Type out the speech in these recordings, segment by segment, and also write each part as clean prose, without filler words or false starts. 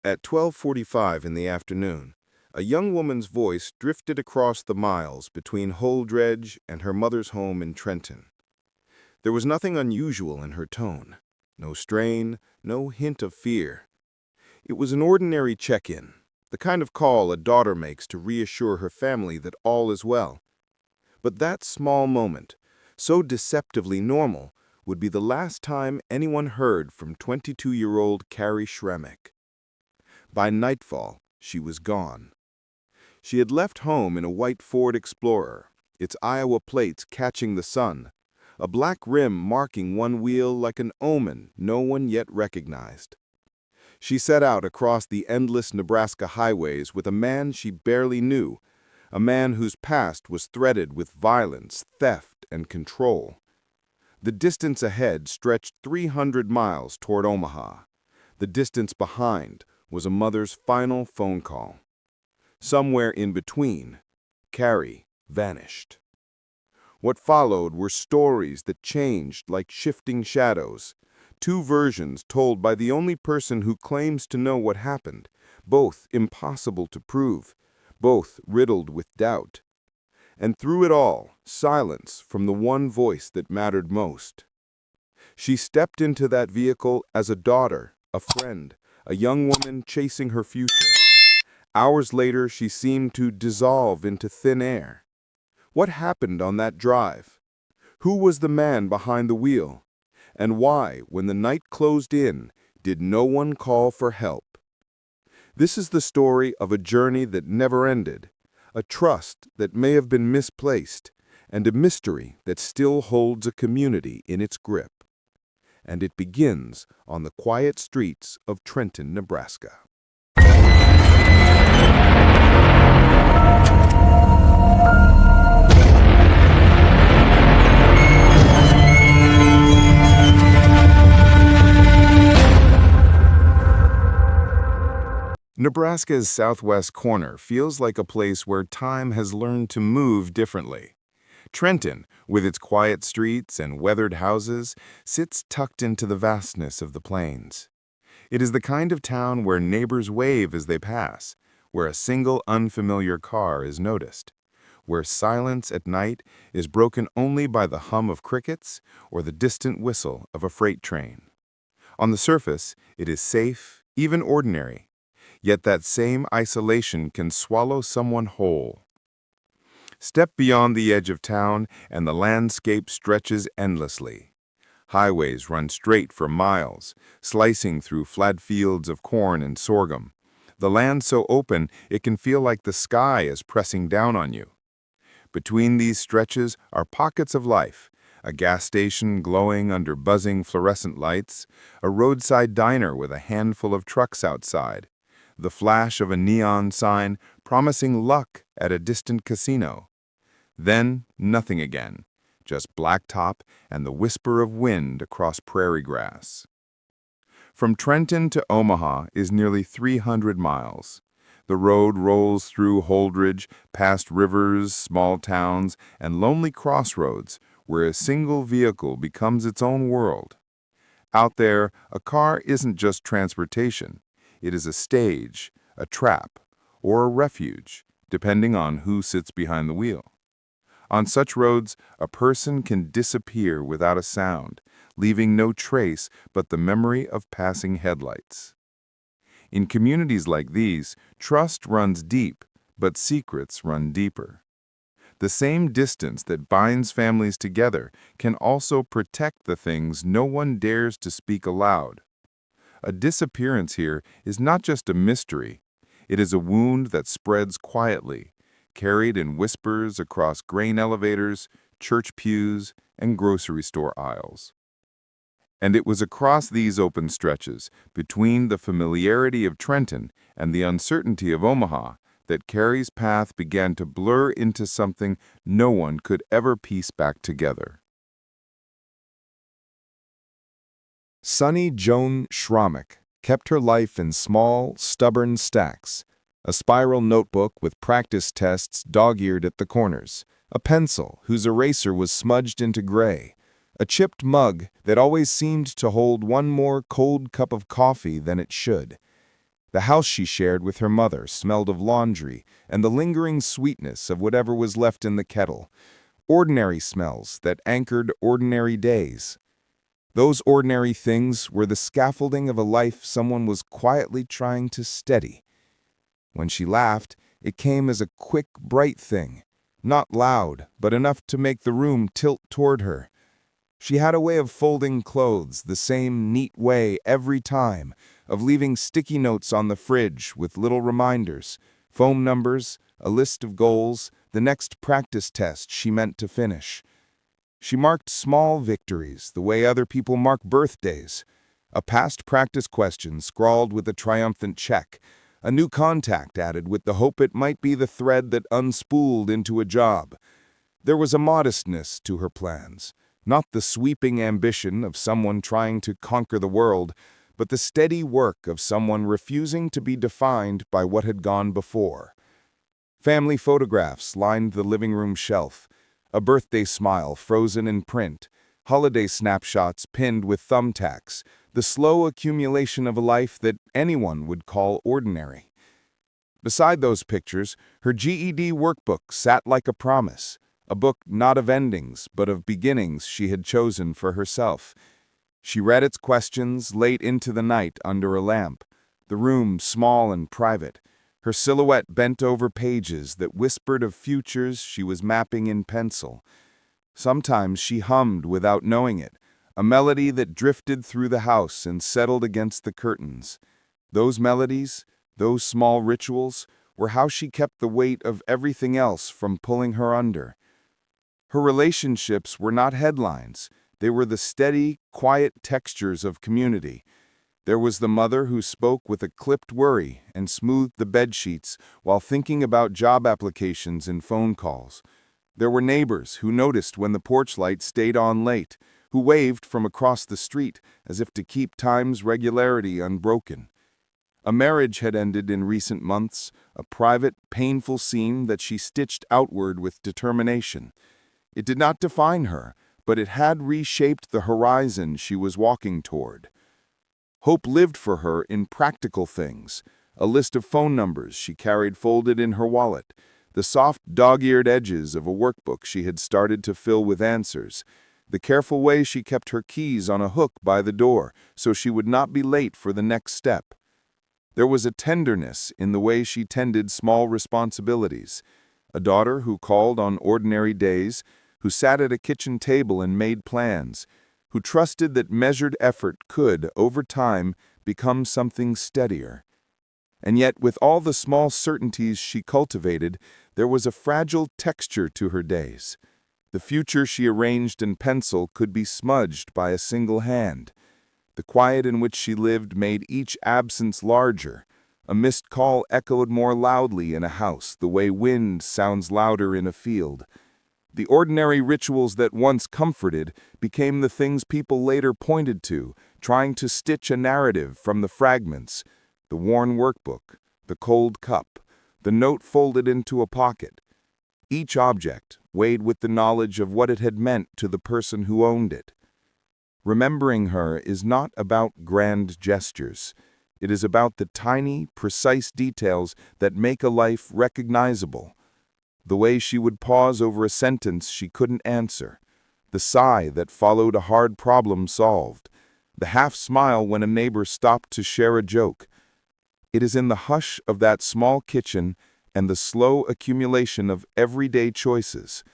At 12:45 in the afternoon, a young woman's voice drifted across the miles between Holdrege and her mother's home in Trenton. There was nothing unusual in her tone, no strain, no hint of fear. It was an ordinary check-in, the kind of call a daughter makes to reassure her family that all is well. But that small moment, so deceptively normal, would be the last time anyone heard from 22-year-old Cari Sramek. By nightfall, she was gone. She had left home in a white Ford Explorer, its Iowa plates catching the sun, a black rim marking one wheel like an omen no one yet recognized. She set out across the endless Nebraska highways with a man she barely knew, a man whose past was threaded with violence, theft, and control. The distance ahead stretched 300 miles toward Omaha. The distance behind was a mother's final phone call. Somewhere in between, Cari vanished. What followed were stories that changed like shifting shadows, two versions told by the only person who claims to know what happened, both impossible to prove, both riddled with doubt. And through it all, silence from the one voice that mattered most. She stepped into that vehicle as a daughter, a friend, a young woman chasing her future. Hours later, she seemed to dissolve into thin air. What happened on that drive? Who was the man behind the wheel? And why, when the night closed in, did no one call for help? This is the story of a journey that never ended, a trust that may have been misplaced, and a mystery that still holds a community in its grip. And it begins on the quiet streets of Trenton, Nebraska. Nebraska's southwest corner feels like a place where time has learned to move differently. Trenton, with its quiet streets and weathered houses, sits tucked into the vastness of the plains. It is the kind of town where neighbors wave as they pass, where a single unfamiliar car is noticed, where silence at night is broken only by the hum of crickets or the distant whistle of a freight train. On the surface, it is safe, even ordinary, yet that same isolation can swallow someone whole. Step beyond the edge of town, and the landscape stretches endlessly. Highways run straight for miles, slicing through flat fields of corn and sorghum. The land so open it can feel like the sky is pressing down on you. Between these stretches are pockets of life, a gas station glowing under buzzing fluorescent lights, a roadside diner with a handful of trucks outside, the flash of a neon sign promising luck at a distant casino. Then, nothing again, just blacktop and the whisper of wind across prairie grass. From Trenton to Omaha is nearly 300 miles. The road rolls through Holdrege, past rivers, small towns, and lonely crossroads where a single vehicle becomes its own world. Out there, a car isn't just transportation. It is a stage, a trap, or a refuge, depending on who sits behind the wheel. On such roads, a person can disappear without a sound, leaving no trace but the memory of passing headlights. In communities like these, trust runs deep, but secrets run deeper. The same distance that binds families together can also protect the things no one dares to speak aloud. A disappearance here is not just a mystery. It is a wound that spreads quietly, carried in whispers across grain elevators, church pews, and grocery store aisles. And it was across these open stretches, between the familiarity of Trenton and the uncertainty of Omaha, that Cari's path began to blur into something no one could ever piece back together. Sunny Joan Sramek kept her life in small, stubborn stacks, a spiral notebook with practice tests dog-eared at the corners, a pencil whose eraser was smudged into gray, a chipped mug that always seemed to hold one more cold cup of coffee than it should. The house she shared with her mother smelled of laundry and the lingering sweetness of whatever was left in the kettle. Ordinary smells that anchored ordinary days. Those ordinary things were the scaffolding of a life someone was quietly trying to steady. When she laughed, it came as a quick, bright thing, not loud, but enough to make the room tilt toward her. She had a way of folding clothes the same neat way every time, of leaving sticky notes on the fridge with little reminders, phone numbers, a list of goals, the next practice test she meant to finish. She marked small victories the way other people mark birthdays. A past practice question scrawled with a triumphant check, a new contact added with the hope it might be the thread that unspooled into a job. There was a modestness to her plans, not the sweeping ambition of someone trying to conquer the world, but the steady work of someone refusing to be defined by what had gone before. Family photographs lined the living room shelf, a birthday smile frozen in print, holiday snapshots pinned with thumbtacks, the slow accumulation of a life that anyone would call ordinary. Beside those pictures, her GED workbook sat like a promise, a book not of endings, but of beginnings she had chosen for herself. She read its questions late into the night under a lamp, the room small and private, her silhouette bent over pages that whispered of futures she was mapping in pencil. Sometimes she hummed without knowing it, a melody that drifted through the house and settled against the curtains. Those melodies, those small rituals, were how she kept the weight of everything else from pulling her under. Her relationships were not headlines. They were the steady, quiet textures of community. There was the mother who spoke with a clipped worry and smoothed the bedsheets while thinking about job applications and phone calls. There were neighbors who noticed when the porch light stayed on late, who waved from across the street as if to keep time's regularity unbroken. A marriage had ended in recent months, a private, painful seam that she stitched outward with determination. It did not define her, but it had reshaped the horizon she was walking toward. Hope lived for her in practical things, a list of phone numbers she carried folded in her wallet, the soft, dog-eared edges of a workbook she had started to fill with answers, the careful way she kept her keys on a hook by the door so she would not be late for the next step. There was a tenderness in the way she tended small responsibilities, a daughter who called on ordinary days, who sat at a kitchen table and made plans, who trusted that measured effort could, over time, become something steadier. And yet, with all the small certainties she cultivated, there was a fragile texture to her days. The future she arranged in pencil could be smudged by a single hand. The quiet in which she lived made each absence larger. A missed call echoed more loudly in a house, the way wind sounds louder in a field. The ordinary rituals that once comforted became the things people later pointed to, trying to stitch a narrative from the fragments. The worn workbook, the cold cup, the note folded into a pocket. Each object weighed with the knowledge of what it had meant to the person who owned it. Remembering her is not about grand gestures. It is about the tiny, precise details that make a life recognizable. The way she would pause over a sentence she couldn't answer, the sigh that followed a hard problem solved, the half-smile when a neighbor stopped to share a joke. It is in the hush of that small kitchen and the slow accumulation of everyday choices.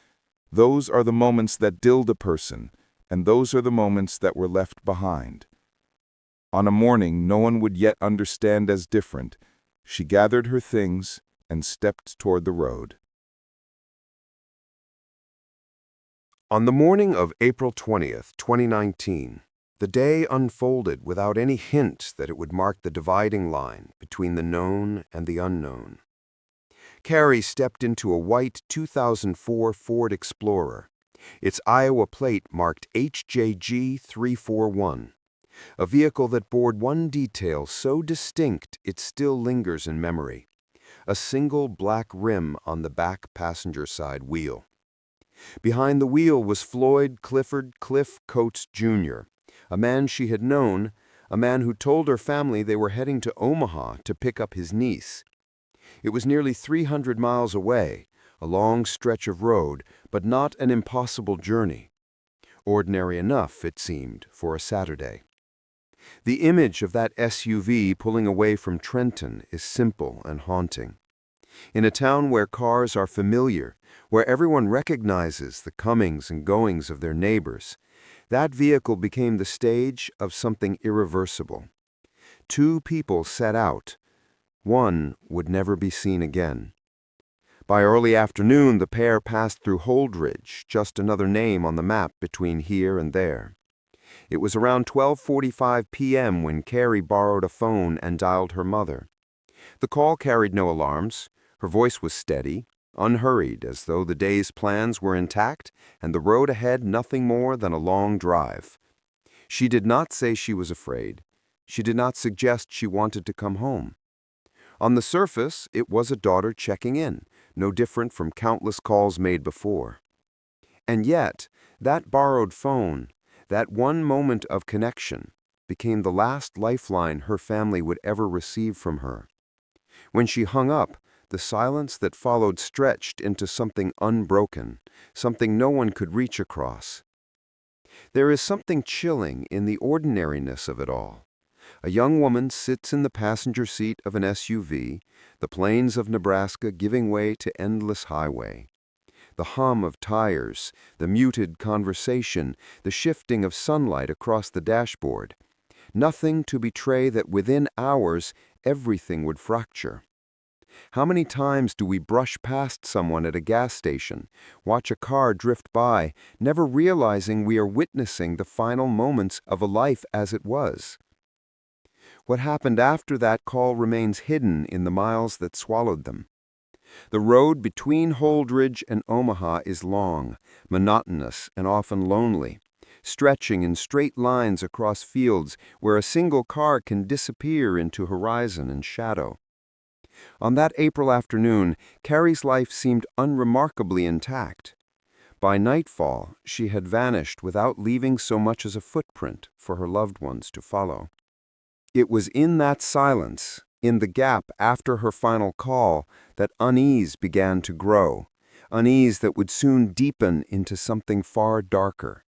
Those are the moments that dilled a person, and those are the moments that were left behind. On a morning no one would yet understand as different, she gathered her things and stepped toward the road. On the morning of April 20th, 2019, the day unfolded without any hint that it would mark the dividing line between the known and the unknown. Cari stepped into a white 2004 Ford Explorer. Its Iowa plate marked HJG 341, a vehicle that bore one detail so distinct it still lingers in memory: a single black rim on the back passenger side wheel. Behind the wheel was Floyd Clifford "Cliff" Coates, Jr., a man she had known, a man who told her family they were heading to Omaha to pick up his niece. It was nearly 300 miles away, a long stretch of road, but not an impossible journey. Ordinary enough, it seemed, for a Saturday. The image of that SUV pulling away from Trenton is simple and haunting. In a town where cars are familiar, where everyone recognizes the comings and goings of their neighbors, that vehicle became the stage of something irreversible. Two people set out. One would never be seen again. By early afternoon, the pair passed through Holdrege, just another name on the map between here and there. It was around 12:45 p.m. when Cari borrowed a phone and dialed her mother. The call carried no alarms. Her voice was steady, unhurried, as though the day's plans were intact and the road ahead nothing more than a long drive. She did not say she was afraid. She did not suggest she wanted to come home. On the surface, it was a daughter checking in, no different from countless calls made before. And yet, that borrowed phone, that one moment of connection, became the last lifeline her family would ever receive from her. When she hung up, the silence that followed stretched into something unbroken, something no one could reach across. There is something chilling in the ordinariness of it all. A young woman sits in the passenger seat of an SUV, the plains of Nebraska giving way to endless highway. The hum of tires, the muted conversation, the shifting of sunlight across the dashboard. Nothing to betray that within hours everything would fracture. How many times do we brush past someone at a gas station, watch a car drift by, never realizing we are witnessing the final moments of a life as it was? What happened after that call remains hidden in the miles that swallowed them. The road between Holdrege and Omaha is long, monotonous, and often lonely, stretching in straight lines across fields where a single car can disappear into horizon and shadow. On that April afternoon, Cari's life seemed unremarkably intact. By nightfall, she had vanished without leaving so much as a footprint for her loved ones to follow. It was in that silence, in the gap after her final call, that unease began to grow, unease that would soon deepen into something far darker.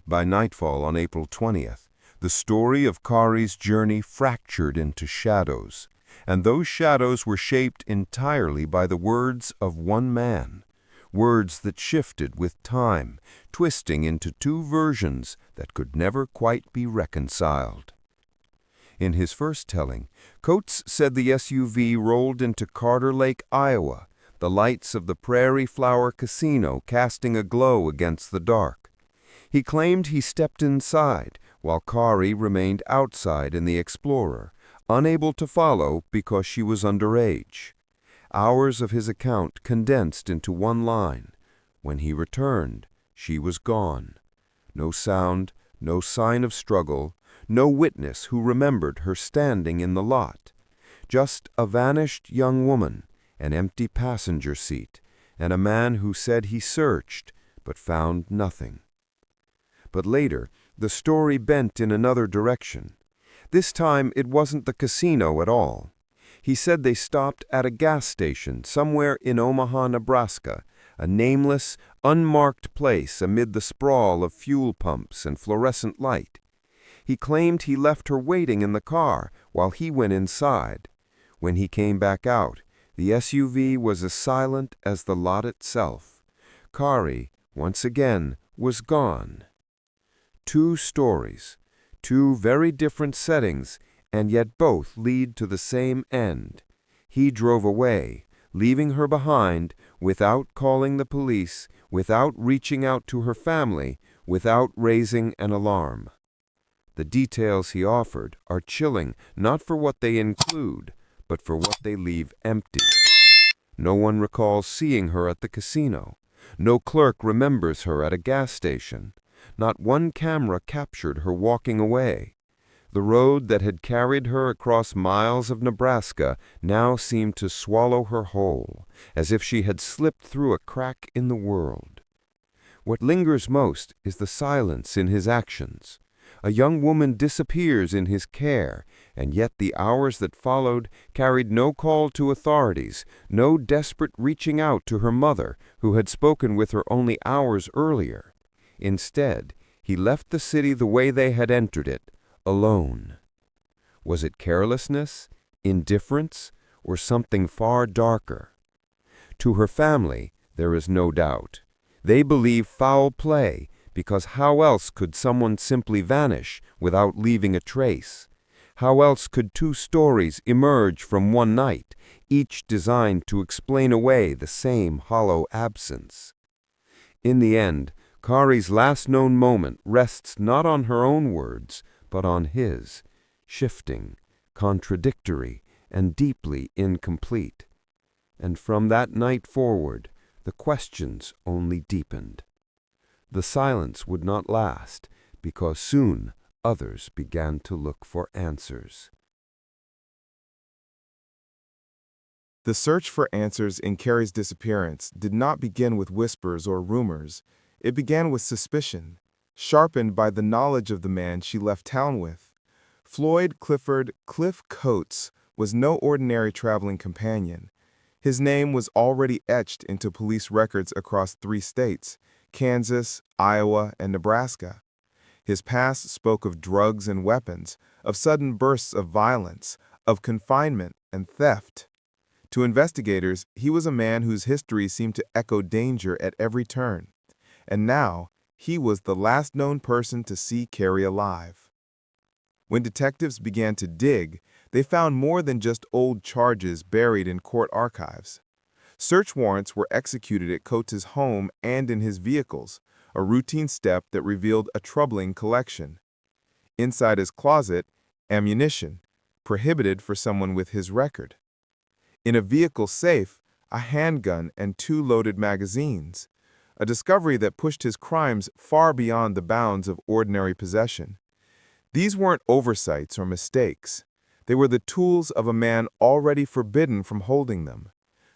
By nightfall on April 20th, the story of Cari's journey fractured into shadows, and those shadows were shaped entirely by the words of one man, words that shifted with time, twisting into two versions that could never quite be reconciled. In his first telling, Coates said the SUV rolled into Carter Lake, Iowa, the lights of the Prairie Flower Casino casting a glow against the dark. He claimed he stepped inside, while Cari remained outside in the Explorer, unable to follow because she was underage. Hours of his account condensed into one line. When he returned, she was gone. No sound, no sign of struggle, no witness who remembered her standing in the lot. Just a vanished young woman, an empty passenger seat, and a man who said he searched but found nothing. But later, the story bent in another direction. This time it wasn't the casino at all. He said they stopped at a gas station somewhere in Omaha, Nebraska, a nameless, unmarked place amid the sprawl of fuel pumps and fluorescent light. He claimed he left her waiting in the car while he went inside. When he came back out, the SUV was as silent as the lot itself. Cari, once again, was gone. Two stories, two very different settings, and yet both lead to the same end. He drove away, leaving her behind, without calling the police, without reaching out to her family, without raising an alarm. The details he offered are chilling not for what they include, but for what they leave empty. No one recalls seeing her at the casino. No clerk remembers her at a gas station. Not one camera captured her walking away. The road that had carried her across miles of Nebraska now seemed to swallow her whole, as if she had slipped through a crack in the world. What lingers most is the silence in his actions. A young woman disappears in his care, and yet the hours that followed carried no call to authorities, no desperate reaching out to her mother, who had spoken with her only hours earlier. Instead, he left the city the way they had entered it, alone. Was it carelessness, indifference, or something far darker? To her family, there is no doubt. They believe foul play, because how else could someone simply vanish without leaving a trace? How else could two stories emerge from one night, each designed to explain away the same hollow absence? In the end, Cari's last known moment rests not on her own words, but on his, shifting, contradictory, and deeply incomplete. And from that night forward, the questions only deepened. The silence would not last, because soon others began to look for answers. The search for answers in Cari's disappearance did not begin with whispers or rumors. It began with suspicion, sharpened by the knowledge of the man she left town with. Floyd Clifford "Cliff" Coates was no ordinary traveling companion. His name was already etched into police records across 3 states, Kansas, Iowa, and Nebraska. His past spoke of drugs and weapons, of sudden bursts of violence, of confinement and theft. To investigators, he was a man whose history seemed to echo danger at every turn. And now, he was the last known person to see Cari alive. When detectives began to dig, they found more than just old charges buried in court archives. Search warrants were executed at Coates' home and in his vehicles, a routine step that revealed a troubling collection. Inside his closet, ammunition, prohibited for someone with his record. In a vehicle safe, a handgun and 2 loaded magazines, a discovery that pushed his crimes far beyond the bounds of ordinary possession. These weren't oversights or mistakes. They were the tools of a man already forbidden from holding them.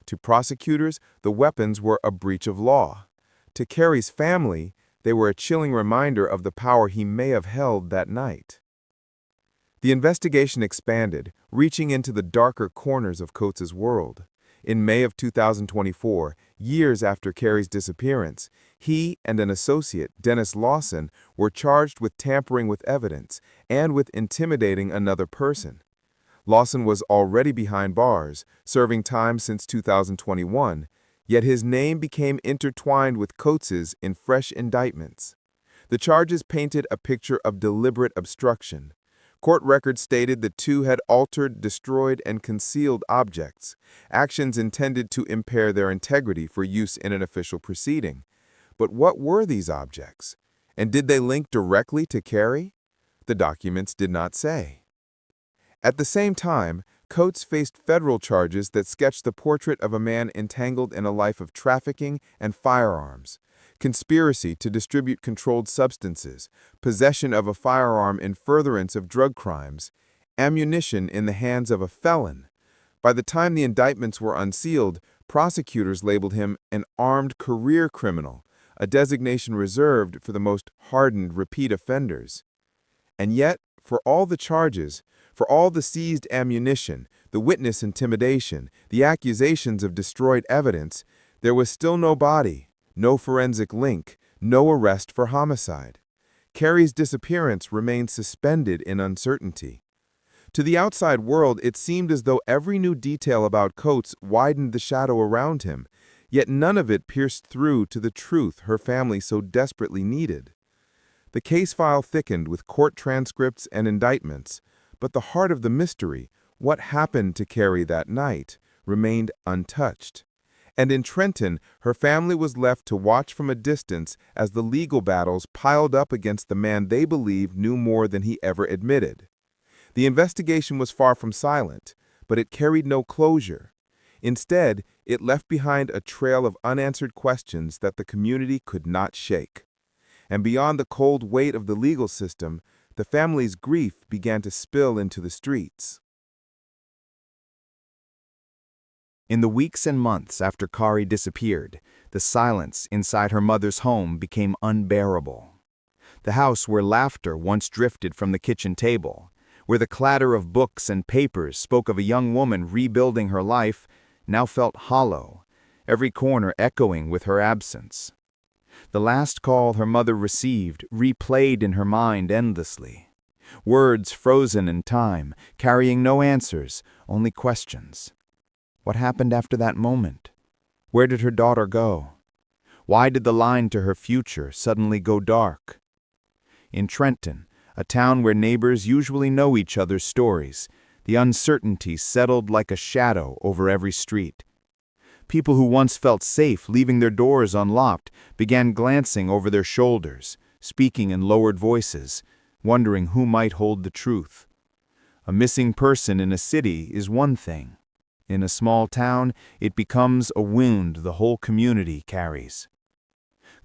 To prosecutors, the weapons were a breach of law. To Cari's family, they were a chilling reminder of the power he may have held that night. The investigation expanded, reaching into the darker corners of Coates' world. In May of 2024, years after Cari's disappearance, he and an associate, Dennis Lawson, were charged with tampering with evidence and with intimidating another person. Lawson was already behind bars, serving time since 2021, yet his name became intertwined with Coates' in fresh indictments. The charges painted a picture of deliberate obstruction. Court records stated the two had altered, destroyed, and concealed objects, actions intended to impair their integrity for use in an official proceeding. But what were these objects? And did they link directly to Cari? The documents did not say. At the same time, Coates faced federal charges that sketched the portrait of a man entangled in a life of trafficking and firearms, conspiracy to distribute controlled substances, possession of a firearm in furtherance of drug crimes, ammunition in the hands of a felon. By the time the indictments were unsealed, prosecutors labeled him an armed career criminal, a designation reserved for the most hardened repeat offenders. And yet, for all the charges, for all the seized ammunition, the witness intimidation, the accusations of destroyed evidence, there was still no body, no forensic link, no arrest for homicide. Cari's disappearance remained suspended in uncertainty. To the outside world, it seemed as though every new detail about Coates widened the shadow around him, yet none of it pierced through to the truth her family so desperately needed. The case file thickened with court transcripts and indictments, but the heart of the mystery, what happened to Cari that night, remained untouched. And in Trenton, her family was left to watch from a distance as the legal battles piled up against the man they believed knew more than he ever admitted. The investigation was far from silent, but it carried no closure. Instead, it left behind a trail of unanswered questions that the community could not shake. And beyond the cold weight of the legal system, the family's grief began to spill into the streets. In the weeks and months after Cari disappeared, the silence inside her mother's home became unbearable. The house where laughter once drifted from the kitchen table, where the clatter of books and papers spoke of a young woman rebuilding her life, now felt hollow, every corner echoing with her absence. The last call her mother received replayed in her mind endlessly. Words frozen in time, carrying no answers, only questions. What happened after that moment? Where did her daughter go? Why did the line to her future suddenly go dark? In Trenton, a town where neighbors usually know each other's stories, the uncertainty settled like a shadow over every street. People who once felt safe leaving their doors unlocked began glancing over their shoulders, speaking in lowered voices, wondering who might hold the truth. A missing person in a city is one thing. In a small town, it becomes a wound the whole community carries.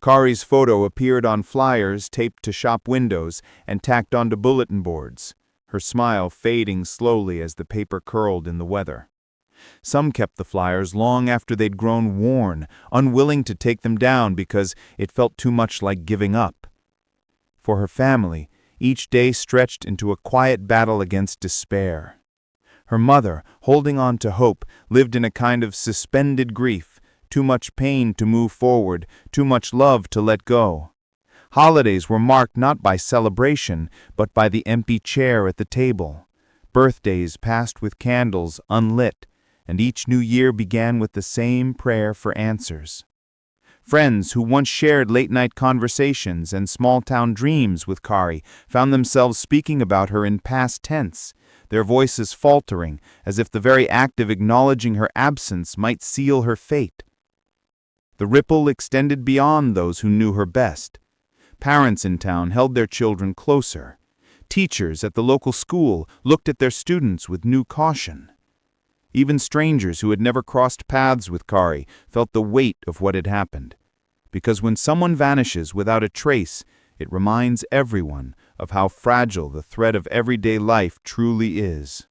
Cari's photo appeared on flyers taped to shop windows and tacked onto bulletin boards, her smile fading slowly as the paper curled in the weather. Some kept the flyers long after they'd grown worn, unwilling to take them down because it felt too much like giving up. For her family, each day stretched into a quiet battle against despair. Her mother, holding on to hope, lived in a kind of suspended grief, too much pain to move forward, too much love to let go. Holidays were marked not by celebration, but by the empty chair at the table. Birthdays passed with candles unlit, and each new year began with the same prayer for answers. Friends who once shared late-night conversations and small-town dreams with Cari found themselves speaking about her in past tense, their voices faltering, as if the very act of acknowledging her absence might seal her fate. The ripple extended beyond those who knew her best. Parents in town held their children closer. Teachers at the local school looked at their students with new caution. Even strangers who had never crossed paths with Cari felt the weight of what had happened. Because when someone vanishes without a trace, it reminds everyone of how fragile the thread of everyday life truly is.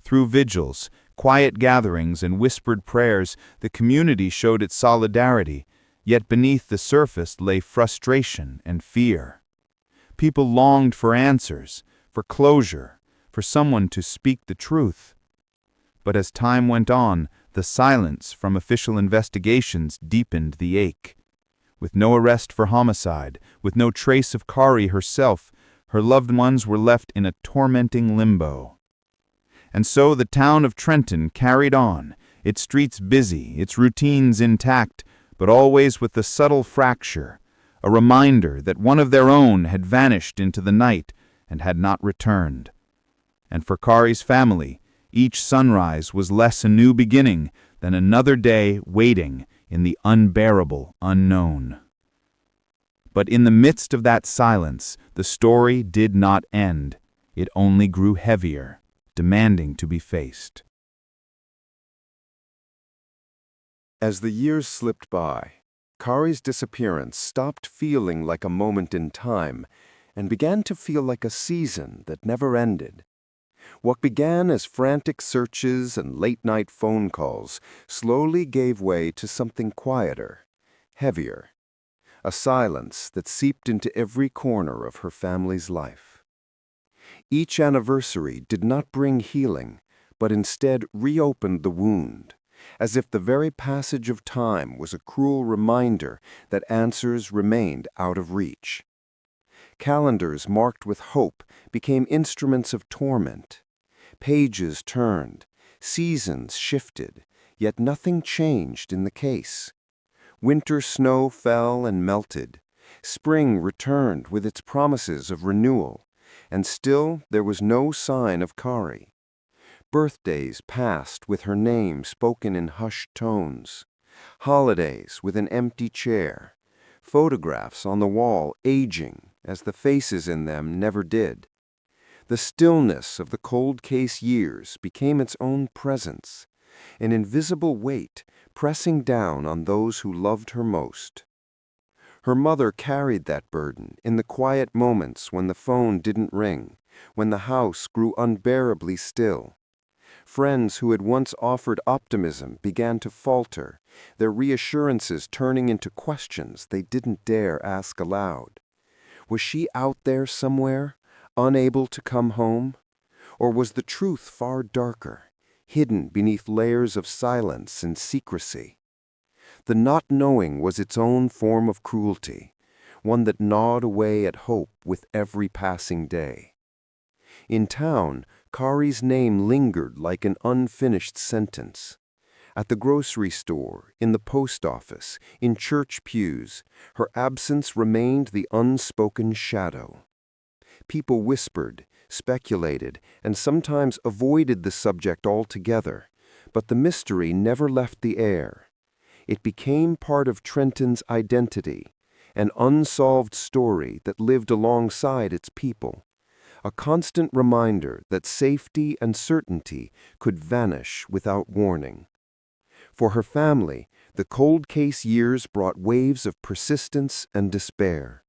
Through vigils, quiet gatherings, and whispered prayers, the community showed its solidarity, yet beneath the surface lay frustration and fear. People longed for answers, for closure, for someone to speak the truth. But as time went on, the silence from official investigations deepened the ache. With no arrest for homicide, with no trace of Cari herself, her loved ones were left in a tormenting limbo. And so the town of Trenton carried on, its streets busy, its routines intact, but always with the subtle fracture, a reminder that one of their own had vanished into the night and had not returned. And for Cari's family, each sunrise was less a new beginning than another day waiting in the unbearable unknown. But in the midst of that silence, the story did not end. It only grew heavier, demanding to be faced. As the years slipped by, Cari's disappearance stopped feeling like a moment in time and began to feel like a season that never ended. What began as frantic searches and late-night phone calls slowly gave way to something quieter, heavier, a silence that seeped into every corner of her family's life. Each anniversary did not bring healing, but instead reopened the wound, as if the very passage of time was a cruel reminder that answers remained out of reach. Calendars marked with hope became instruments of torment. Pages turned, seasons shifted, yet nothing changed in the case. Winter snow fell and melted. Spring returned with its promises of renewal, and still there was no sign of Cari. Birthdays passed with her name spoken in hushed tones. Holidays with an empty chair. Photographs on the wall aging as the faces in them never did. The stillness of the cold case years became its own presence, an invisible weight pressing down on those who loved her most. Her mother carried that burden in the quiet moments when the phone didn't ring, when the house grew unbearably still. Friends who had once offered optimism began to falter, their reassurances turning into questions they didn't dare ask aloud. Was she out there somewhere, unable to come home? Or was the truth far darker, hidden beneath layers of silence and secrecy? The not knowing was its own form of cruelty, one that gnawed away at hope with every passing day. In town, Cari's name lingered like an unfinished sentence. At the grocery store, in the post office, in church pews, her absence remained the unspoken shadow. People whispered, speculated, and sometimes avoided the subject altogether, but the mystery never left the air. It became part of Trenton's identity, an unsolved story that lived alongside its people, a constant reminder that safety and certainty could vanish without warning. For her family, the cold case years brought waves of persistence and despair.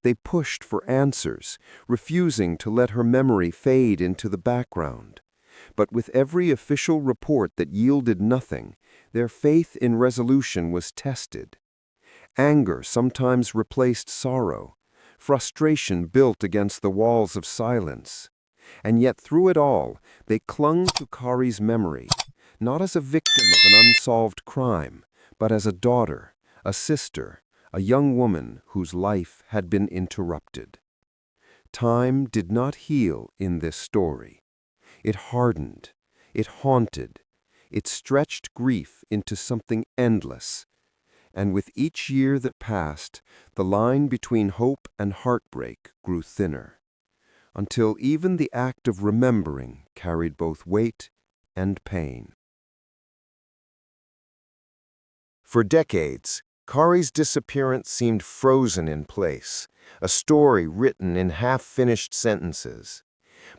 They pushed for answers, refusing to let her memory fade into the background. But with every official report that yielded nothing, their faith in resolution was tested. Anger sometimes replaced sorrow. Frustration built against the walls of silence. And yet through it all, they clung to Cari's memory, not as a victim of an unsolved crime, but as a daughter, a sister, a young woman whose life had been interrupted. Time did not heal in this story. It hardened, it haunted, it stretched grief into something endless. And with each year that passed, the line between hope and heartbreak grew thinner, until even the act of remembering carried both weight and pain. For decades, Cari's disappearance seemed frozen in place, a story written in half-finished sentences.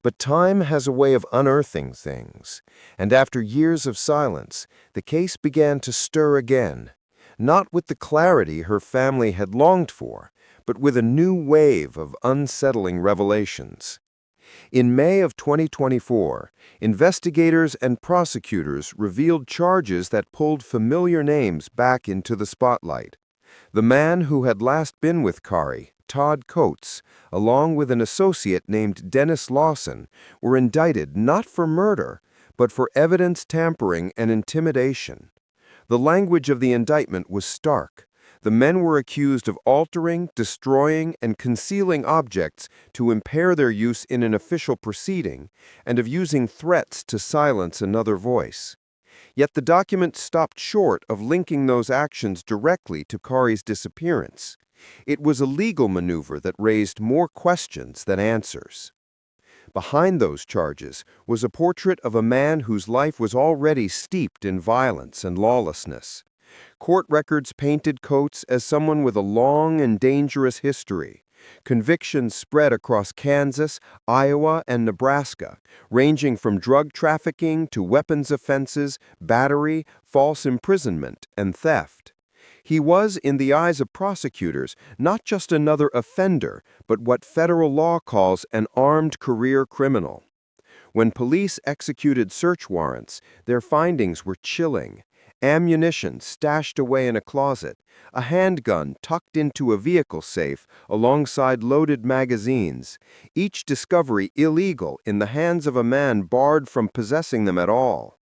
But time has a way of unearthing things, and after years of silence, the case began to stir again, not with the clarity her family had longed for, but with a new wave of unsettling revelations. In May of 2024, investigators and prosecutors revealed charges that pulled familiar names back into the spotlight. The man who had last been with Cari, Todd Coates, along with an associate named Dennis Lawson, were indicted not for murder, but for evidence tampering and intimidation. The language of the indictment was stark. The men were accused of altering, destroying, and concealing objects to impair their use in an official proceeding, and of using threats to silence another voice. Yet the document stopped short of linking those actions directly to Cari's disappearance. It was a legal maneuver that raised more questions than answers. Behind those charges was a portrait of a man whose life was already steeped in violence and lawlessness. Court records painted Coates as someone with a long and dangerous history. Convictions spread across Kansas, Iowa, and Nebraska, ranging from drug trafficking to weapons offenses, battery, false imprisonment, and theft. He was, in the eyes of prosecutors, not just another offender, but what federal law calls an armed career criminal. When police executed search warrants, their findings were chilling. Ammunition stashed away in a closet, a handgun tucked into a vehicle safe alongside loaded magazines, each discovery illegal in the hands of a man barred from possessing them at all.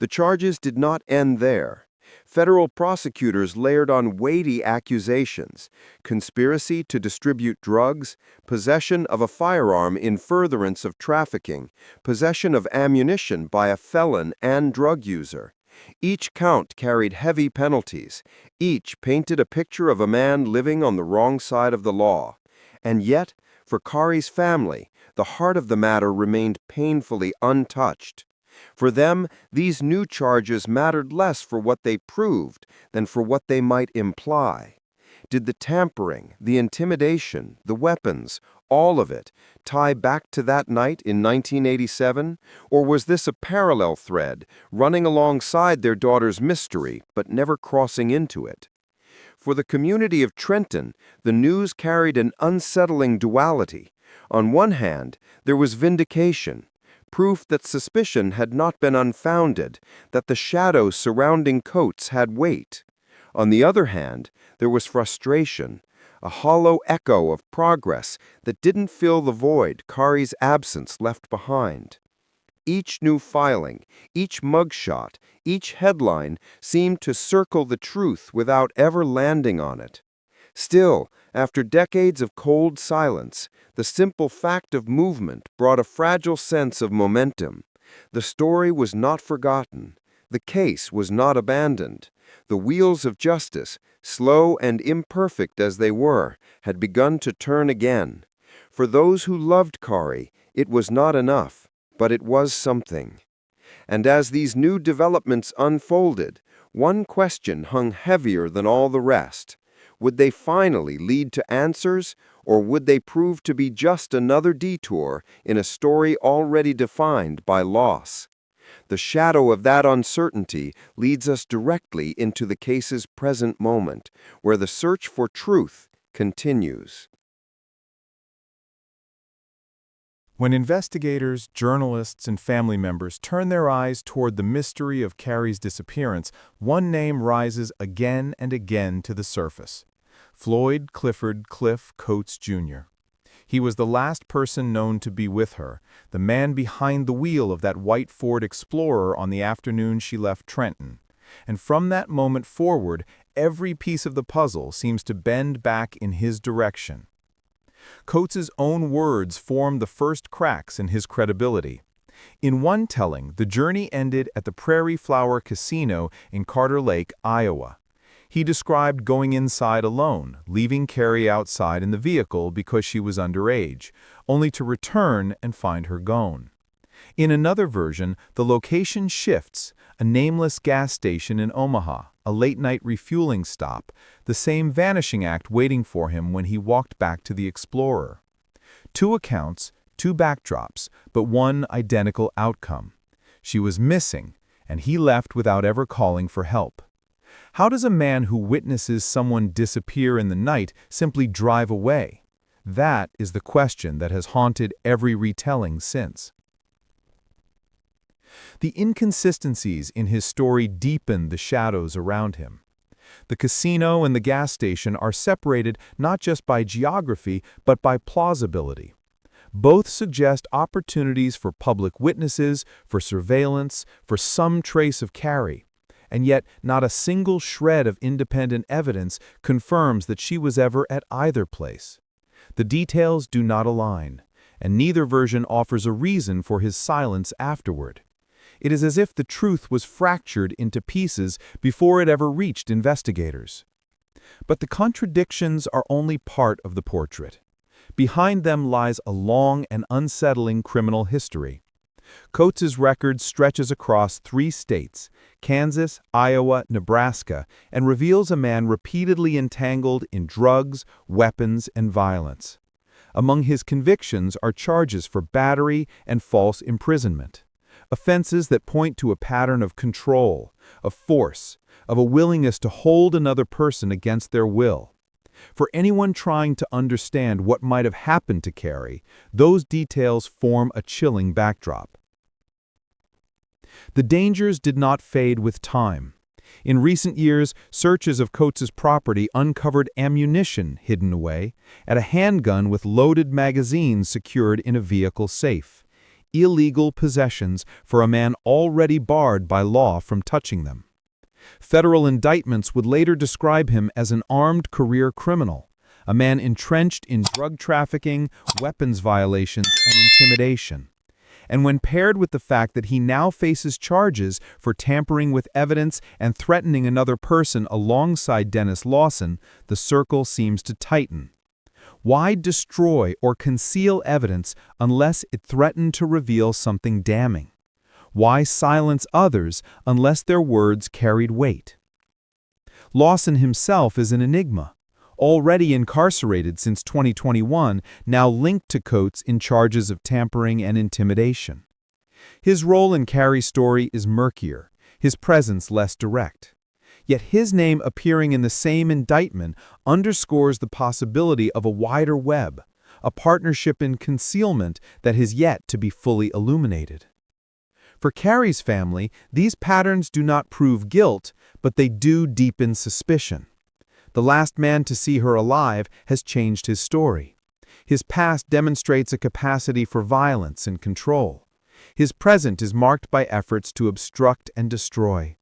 The charges did not end there. Federal prosecutors layered on weighty accusations: conspiracy to distribute drugs, possession of a firearm in furtherance of trafficking, possession of ammunition by a felon and drug user. Each count carried heavy penalties. Each painted a picture of a man living on the wrong side of the law. And yet, for Cari's family, the heart of the matter remained painfully untouched. For them, these new charges mattered less for what they proved than for what they might imply. Did the tampering, the intimidation, the weapons, all of it, tie back to that night in 1987? Or was this a parallel thread, running alongside their daughter's mystery, but never crossing into it? For the community of Trenton, the news carried an unsettling duality. On one hand, there was vindication. proof that suspicion had not been unfounded, that the shadows surrounding Coates had weight. On the other hand, there was frustration, a hollow echo of progress that didn't fill the void Cari's absence left behind. Each new filing, each mugshot, each headline seemed to circle the truth without ever landing on it. Still, after decades of cold silence, the simple fact of movement brought a fragile sense of momentum. The story was not forgotten. The case was not abandoned. The wheels of justice, slow and imperfect as they were, had begun to turn again. For those who loved Cari, it was not enough, but it was something. And as these new developments unfolded, one question hung heavier than all the rest. Would they finally lead to answers, or would they prove to be just another detour in a story already defined by loss? The shadow of that uncertainty leads us directly into the case's present moment, where the search for truth continues. When investigators, journalists, and family members turn their eyes toward the mystery of Cari's disappearance, one name rises again and again to the surface: Floyd Clifford Cliff Coates, Jr. He was the last person known to be with her, the man behind the wheel of that white Ford Explorer on the afternoon she left Trenton. And from that moment forward, every piece of the puzzle seems to bend back in his direction. Coates's own words formed the first cracks in his credibility. In one telling, the journey ended at the Prairie Flower Casino in Carter Lake, Iowa. He described going inside alone, leaving Cari outside in the vehicle because she was underage, only to return and find her gone. In another version, the location shifts, a nameless gas station in Omaha, a late-night refueling stop, the same vanishing act waiting for him when he walked back to the Explorer. Two accounts, two backdrops, but one identical outcome. She was missing, and he left without ever calling for help. How does a man who witnesses someone disappear in the night simply drive away? That is the question that has haunted every retelling since. The inconsistencies in his story deepen the shadows around him. The casino and the gas station are separated not just by geography, but by plausibility. Both suggest opportunities for public witnesses, for surveillance, for some trace of Cari. And yet not a single shred of independent evidence confirms that she was ever at either place. The details do not align, and neither version offers a reason for his silence afterward. It is as if the truth was fractured into pieces before it ever reached investigators. But the contradictions are only part of the portrait. Behind them lies a long and unsettling criminal history. Coates's record stretches across 3 states, Kansas, Iowa, Nebraska, and reveals a man repeatedly entangled in drugs, weapons, and violence. Among his convictions are charges for battery and false imprisonment, offenses that point to a pattern of control, of force, of a willingness to hold another person against their will. For anyone trying to understand what might have happened to Cari, those details form a chilling backdrop. The dangers did not fade with time. In recent years, searches of Coates's property uncovered ammunition hidden away, and a handgun with loaded magazines secured in a vehicle safe. Illegal possessions for a man already barred by law from touching them. Federal indictments would later describe him as an armed career criminal, a man entrenched in drug trafficking, weapons violations, and intimidation. And when paired with the fact that he now faces charges for tampering with evidence and threatening another person alongside Dennis Lawson, the circle seems to tighten. Why destroy or conceal evidence unless it threatened to reveal something damning? Why silence others unless their words carried weight? Lawson himself is an enigma. Already incarcerated since 2021, now linked to Coates in charges of tampering and intimidation. His role in Cari's story is murkier, his presence less direct. Yet his name appearing in the same indictment underscores the possibility of a wider web, a partnership in concealment that has yet to be fully illuminated. For Cari's family, these patterns do not prove guilt, but they do deepen suspicion. The last man to see her alive has changed his story. His past demonstrates a capacity for violence and control. His present is marked by efforts to obstruct and destroy.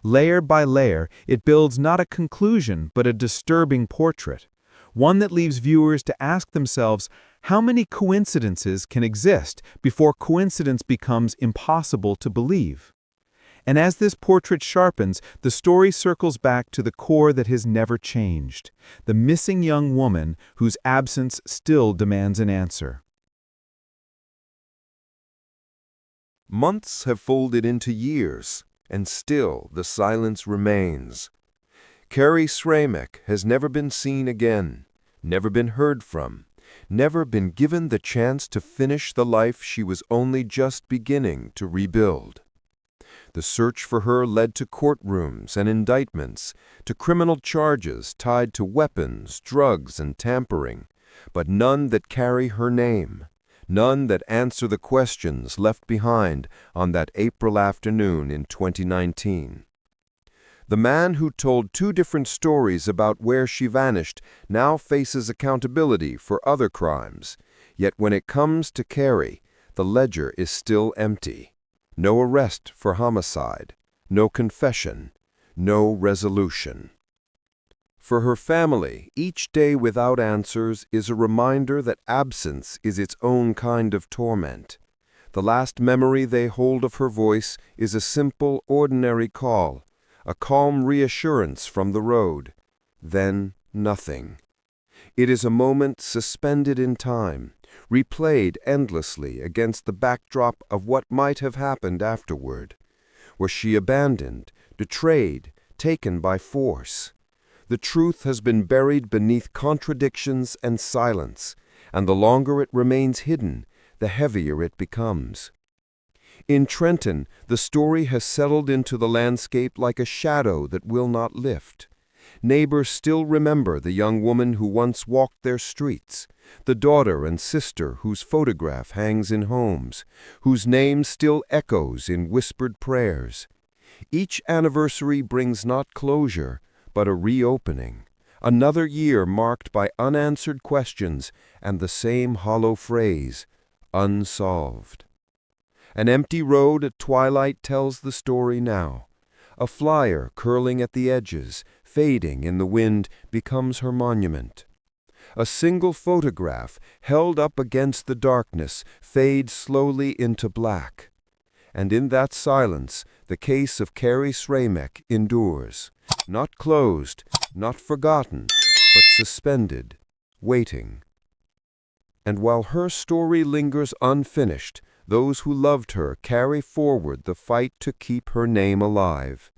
Layer by layer, it builds not a conclusion but a disturbing portrait, one that leaves viewers to ask themselves how many coincidences can exist before coincidence becomes impossible to believe. And as this portrait sharpens, the story circles back to the core that has never changed, the missing young woman whose absence still demands an answer. Months have folded into years, and still the silence remains. Cari Sramek has never been seen again, never been heard from, never been given the chance to finish the life she was only just beginning to rebuild. The search for her led to courtrooms and indictments, to criminal charges tied to weapons, drugs, and tampering, but none that carry her name, none that answer the questions left behind on that April afternoon in 2019. The man who told two different stories about where she vanished now faces accountability for other crimes, yet when it comes to Cari, the ledger is still empty. No arrest for homicide, no confession, no resolution. For her family, each day without answers is a reminder that absence is its own kind of torment. The last memory they hold of her voice is a simple, ordinary call, a calm reassurance from the road. Then nothing. It is a moment suspended in time, replayed endlessly against the backdrop of what might have happened afterward. Was she abandoned, betrayed, taken by force? The truth has been buried beneath contradictions and silence, and the longer it remains hidden, the heavier it becomes. In Trenton, the story has settled into the landscape like a shadow that will not lift. Neighbors still remember the young woman who once walked their streets, the daughter and sister whose photograph hangs in homes, whose name still echoes in whispered prayers. Each anniversary brings not closure, but a reopening, another year marked by unanswered questions and the same hollow phrase, unsolved. An empty road at twilight tells the story now. A flyer curling at the edges, fading in the wind, becomes her monument. A single photograph, held up against the darkness, fades slowly into black. And in that silence, the case of Cari Sramek endures, not closed, not forgotten, but suspended, waiting. And while her story lingers unfinished, those who loved her carry forward the fight to keep her name alive.